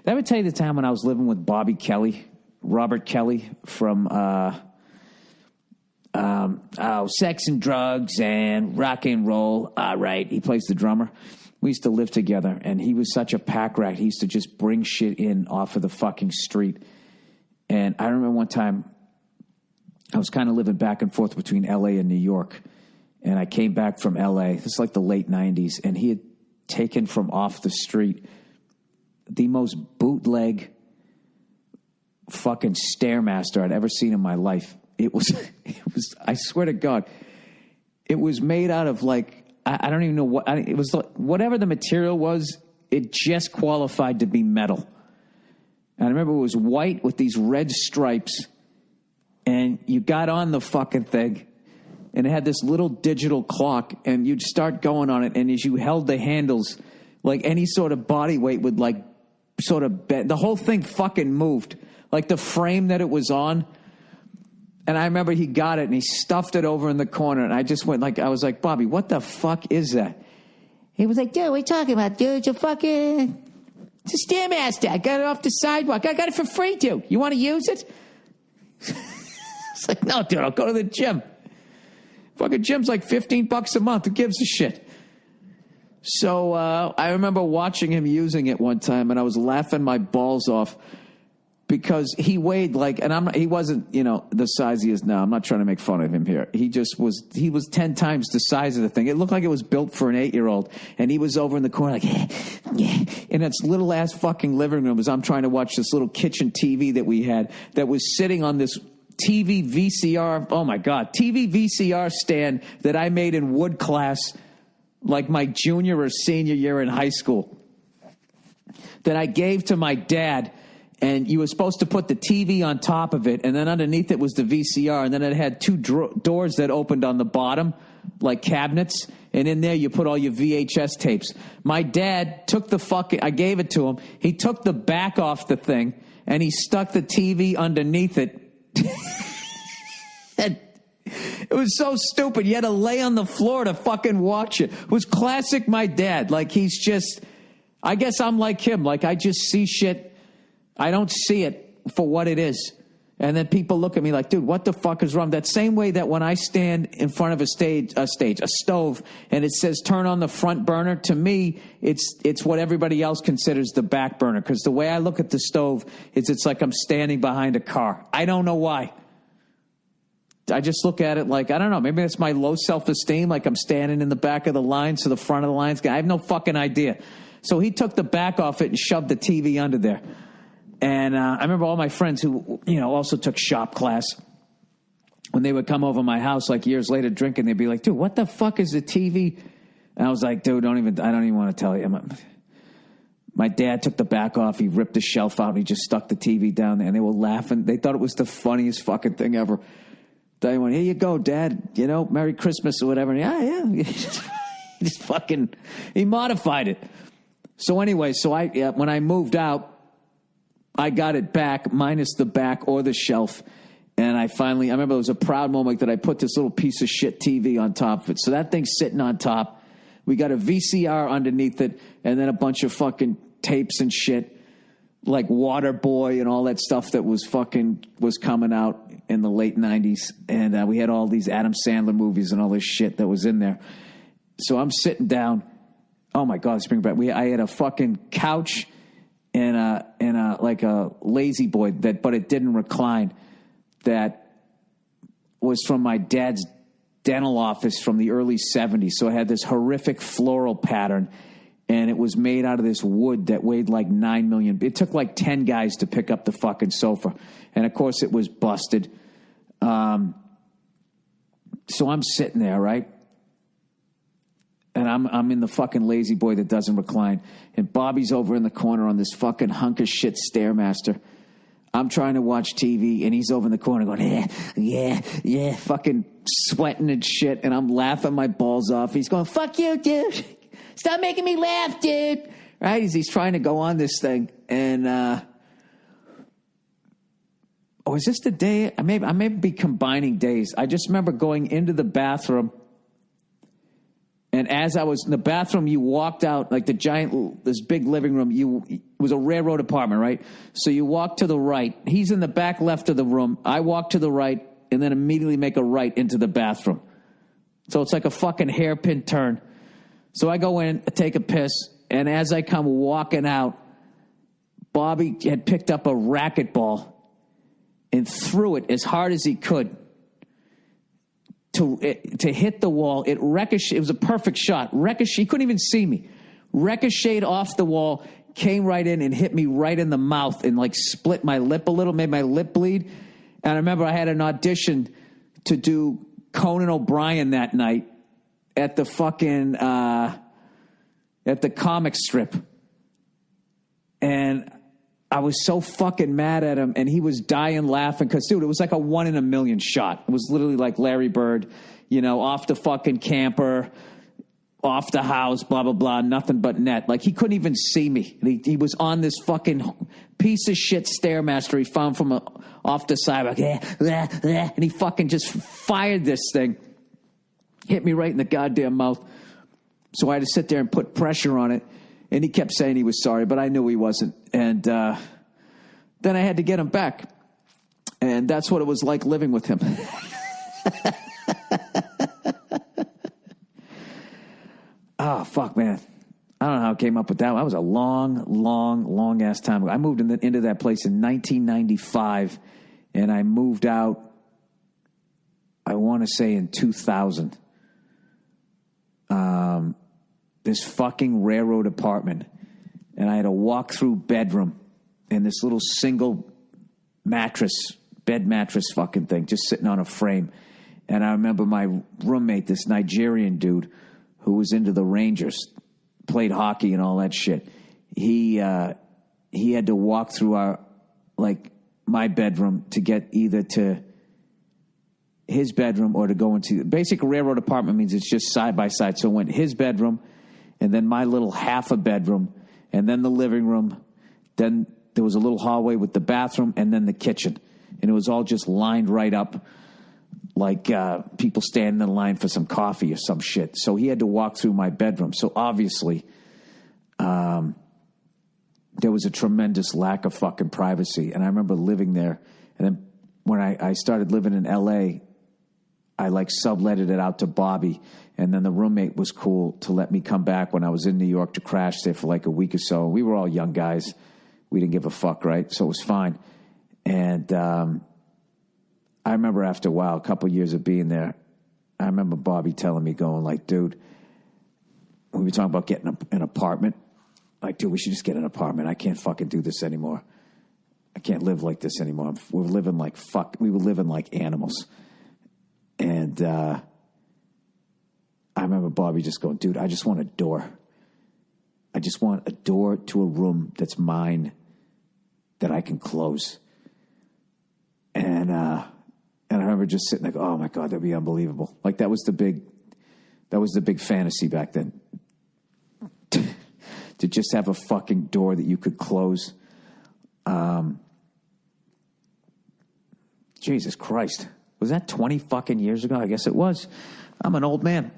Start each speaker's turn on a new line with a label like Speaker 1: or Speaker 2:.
Speaker 1: Did I ever tell you the time when I was living with Robert Kelly from Sex and Drugs and Rock and Roll? Right. He plays the drummer. We used to live together, and he was such a pack rat. He used to just bring shit in off of the fucking street. And I remember one time I was kind of living back and forth between L.A. and New York, and I came back from L.A. This is like the late 90s, and he had taken from off the street the most bootleg fucking Stairmaster I'd ever seen in my life. It was, I swear to God, it was made out of like, I don't even know what, it was like, whatever the material was, it just qualified to be metal. And I remember it was white with these red stripes, and you got on the fucking thing, and it had this little digital clock, and you'd start going on it, and as you held the handles, like any sort of body weight would like sort of bend. The whole thing fucking moved, like the frame that it was on. And I remember he got it and he stuffed it over in the corner, and I just went like, I was like, Bobby, what the fuck is that? He was like, dude, what are you talking about, dude? It's a Stairmaster. I got it off the sidewalk. I got it for free, dude. You want to use it? It's like, no, dude, I'll go to the gym. Fucking gym's like $15 a month. Who gives a shit? So I remember watching him using it one time, and I was laughing my balls off because he weighed like, and he wasn't, the size he is now. I'm not trying to make fun of him here. He was 10 times the size of the thing. It looked like it was built for an 8-year-old, and he was over in the corner like, yeah, in its little ass fucking living room as I'm trying to watch this little kitchen TV that we had that was sitting on this TV VCR, oh my God, TV VCR stand that I made in wood class like my junior or senior year in high school that I gave to my dad. And you were supposed to put the TV on top of it, and then underneath it was the VCR, and then it had two doors that opened on the bottom, like cabinets, and in there you put all your VHS tapes. My dad took I gave it to him, he took the back off the thing, and he stuck the TV underneath it. It was so stupid. You had to lay on the floor to fucking watch it. It was classic my dad. Like, he's just, I guess I'm like him. Like, I just see shit. I don't see it for what it is. And then people look at me like, dude, what the fuck is wrong? That same way that when I stand in front of a stove, and it says turn on the front burner, to me, it's what everybody else considers the back burner. Because the way I look at the stove is it's like I'm standing behind a car. I don't know why. I just look at it like, I don't know, maybe that's my low self-esteem, like I'm standing in the back of the line, so the front of the line's I have no fucking idea. So he took the back off it and shoved the TV under there. And I remember all my friends who, also took shop class, when they would come over my house like years later drinking, they'd be like, dude, what the fuck is the TV? And I was like, dude, I don't even want to tell you. My dad took the back off. He ripped the shelf out and he just stuck the TV down there, and they were laughing. They thought it was the funniest fucking thing ever. They went, here you go, Dad, Merry Christmas or whatever. And he modified it. So anyway, when I moved out, I got it back, minus the back or the shelf. And I remember it was a proud moment that I put this little piece of shit TV on top of it. So that thing's sitting on top. We got a VCR underneath it, and then a bunch of fucking tapes and shit, like Waterboy and all that stuff that was coming out in the late 90s. And we had all these Adam Sandler movies and all this shit that was in there. So I'm sitting down. Oh my God, spring back. I had a fucking couch and a lazy boy but it didn't recline. That was from my dad's dental office from the early 70s. So it had this horrific floral pattern, and it was made out of this wood that weighed like 9 million. It took like 10 guys to pick up the fucking sofa. And of course it was busted. So I'm sitting there, right? And I'm in the fucking lazy boy that doesn't recline. And Bobby's over in the corner on this fucking hunk of shit Stairmaster. I'm trying to watch TV, and he's over in the corner going, yeah, fucking sweating and shit. And I'm laughing my balls off. He's going, fuck you, dude. Stop making me laugh, dude. Right? He's trying to go on this thing. And, is this the day? I may be combining days. I just remember going into the bathroom, And as I was in the bathroom, you walked out like this big living room. It was a railroad apartment, right? So you walk to the right. He's in the back left of the room. I walk to the right and then immediately make a right into the bathroom. So it's like a fucking hairpin turn. So I go in, take a piss, and as I come walking out, Bobby had picked up a racquetball and threw it as hard as he could to hit the wall. It ricocheted. It was a perfect shot. Ricochet. He couldn't even see me. Ricocheted off the wall, came right in and hit me right in the mouth and like split my lip a little, made my lip bleed. And I remember I had an audition to do Conan O'Brien that night at the fucking at the comic strip. And I was so fucking mad at him, and he was dying laughing because, dude, it was like a 1 in a million shot. It was literally like Larry Bird, off the fucking camper, off the house, blah, blah, blah, nothing but net. Like, he couldn't even see me. He was on this fucking piece of shit Stairmaster he found from off the side, like, and he fucking just fired this thing. Hit me right in the goddamn mouth. So I had to sit there and put pressure on it. And he kept saying he was sorry, but I knew he wasn't. And then I had to get him back. And that's what it was like living with him. Oh, fuck, man. I don't know how I came up with that. That was a long ass time ago. I moved into that place in 1995, and I moved out, I want to say, in 2000. This fucking railroad apartment, and I had a walk-through bedroom and this little single bed mattress fucking thing, just sitting on a frame. And I remember my roommate, this Nigerian dude who was into the Rangers, played hockey and all that shit. He had to walk through my bedroom to get either to his bedroom or to go into basic railroad apartment means it's just side by side. So it went his bedroom, and then my little half a bedroom, and then the living room. Then there was a little hallway with the bathroom, and then the kitchen. And it was all just lined right up like people standing in line for some coffee or some shit. So he had to walk through my bedroom. So obviously there was a tremendous lack of fucking privacy. And I remember living there. And then when I started living in L.A., I subletted it out to Bobby, and then the roommate was cool to let me come back when I was in New York to crash there for like a week or so. We were all young guys. We didn't give a fuck, right? So it was fine. And I remember after a while, a couple of years of being there, I remember Bobby telling me, going like, dude, we were talking about getting an apartment. Like, dude, we should just get an apartment. I can't fucking do this anymore. I can't live like this anymore. We were living like animals. And I remember Bobby just going, dude, I just want a door. I just want a door to a room that's mine that I can close. And I remember just sitting like, oh my God, that'd be unbelievable. Like that was the big fantasy back then. To just have a fucking door that you could close. Jesus Christ. Was that 20 fucking years ago? I guess it was. I'm an old man.